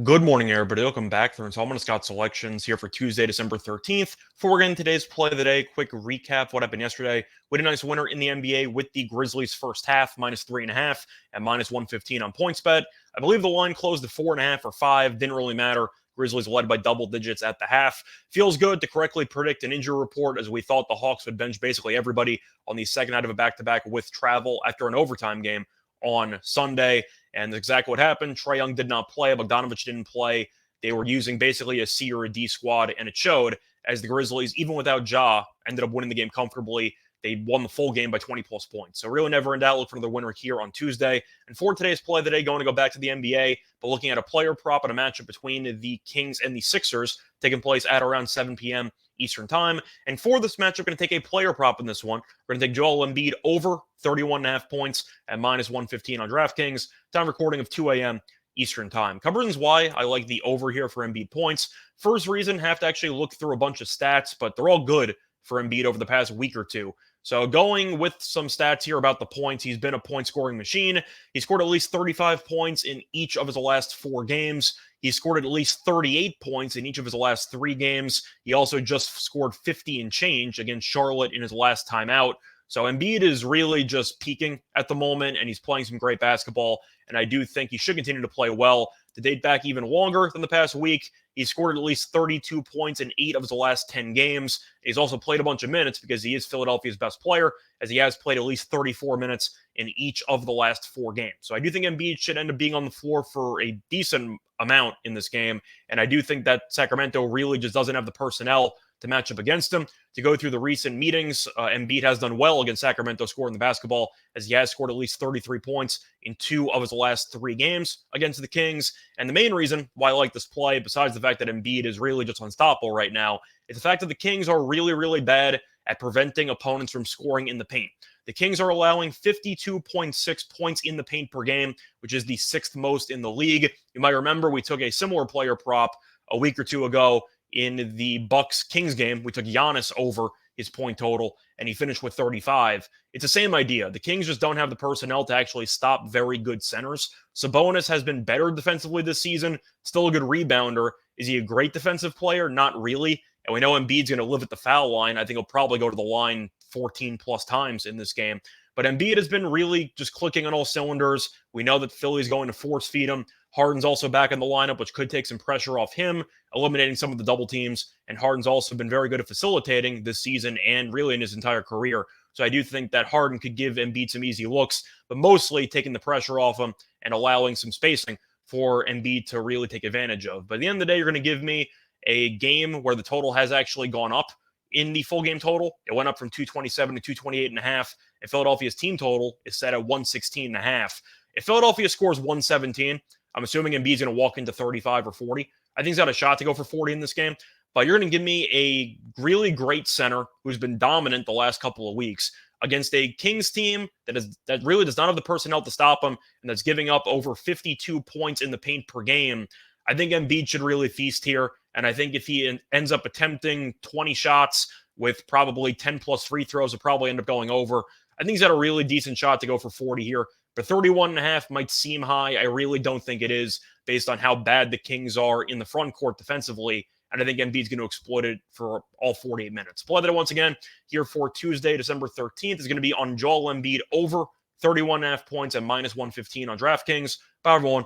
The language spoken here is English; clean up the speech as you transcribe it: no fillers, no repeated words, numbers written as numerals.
Good morning, everybody. Welcome back for installment of Scott Selections here for Tuesday, December 13th. Before we're getting today's play of the day, quick recap of what happened yesterday. We had a nice winner in the NBA with the Grizzlies first half, -3.5 and -115 on PointsBet. I believe the line closed at 4.5 or 5. Didn't really matter. Grizzlies led by double digits at the half. Feels good to correctly predict an injury report as we thought the Hawks would bench basically everybody on the second night of a back-to-back with travel after an overtime game on Sunday. And that's exactly what happened. Trae Young did not play. Bogdanovich didn't play. They were using basically a C or a D squad, and it showed as the Grizzlies, even without Ja, ended up winning the game comfortably. They won the full game by 20 plus points. So really never in doubt. Look for another winner here on Tuesday. And for today's play of the day, going to go back to the NBA, but looking at a player prop and a matchup between the Kings and the Sixers taking place at around 7 p.m. Eastern time. And for this matchup, we're going to take a player prop in this one. We're going to take Joel Embiid over 31.5 points at -115 on DraftKings. Time recording of 2 a.m. Eastern time. A couple reasons why I like the over here for Embiid points. First reason, have to actually look through a bunch of stats, but they're all good for Embiid over the past week or two. So going with some stats here about the points, he's been a point scoring machine. He scored at least 35 points in each of his last 4 games. He scored at least 38 points in each of his last 3 games. He also just scored 50 and change against Charlotte in his last time out. So Embiid is really just peaking at the moment, and he's playing some great basketball. And I do think he should continue to play well. To date back even longer than the past week, he scored at least 32 points in 8 of his last 10 games. He's also played a bunch of minutes because he is Philadelphia's best player, as he has played at least 34 minutes in each of the last 4 games. So I do think Embiid should end up being on the floor for a decent amount in this game. And I do think that Sacramento really just doesn't have the personnel to match up against him. To go through the recent meetings, Embiid has done well against Sacramento scoring the basketball, as he has scored at least 33 points in 2 of his last 3 games against the Kings. And the main reason why I like this play, besides the fact that Embiid is really just unstoppable right now, is the fact that the Kings are really, really bad at preventing opponents from scoring in the paint. The Kings are allowing 52.6 points in the paint per game, which is the 6th most in the league. You might remember we took a similar player prop a week or two ago in the Bucks-Kings game. We took Giannis over his point total, and he finished with 35. It's the same idea. The Kings just don't have the personnel to actually stop very good centers. Sabonis has been better defensively this season, still a good rebounder. Is he a great defensive player? Not really. And we know Embiid's going to live at the foul line. I think he'll probably go to the line 14 plus times in this game. But Embiid has been really just clicking on all cylinders. We know that Philly's going to force feed him. Harden's also back in the lineup, which could take some pressure off him, eliminating some of the double teams. And Harden's also been very good at facilitating this season and really in his entire career. So I do think that Harden could give Embiid some easy looks, but mostly taking the pressure off him and allowing some spacing for Embiid to really take advantage of. But at the end of the day, you're going to give me a game where the total has actually gone up in the full game total. It went up from 227 to 228.5, and Philadelphia's team total is set at 116.5. If Philadelphia scores 117, I'm assuming Embiid's going to walk into 35 or 40. I think he's got a shot to go for 40 in this game, but you're going to give me a really great center who's been dominant the last couple of weeks against a Kings team that really does not have the personnel to stop him and that's giving up over 52 points in the paint per game. I think Embiid should really feast here, and I think if he ends up attempting 20 shots with probably 10 plus free throws, will probably end up going over. I think he's got a really decent shot to go for 40 here. But 31.5 might seem high. I really don't think it is based on how bad the Kings are in the front court defensively. And I think Embiid's going to exploit it for all 48 minutes. Play that once again here for Tuesday, December 13th is going to be on Joel Embiid over 31.5 points at -115 on DraftKings. Bye, everyone.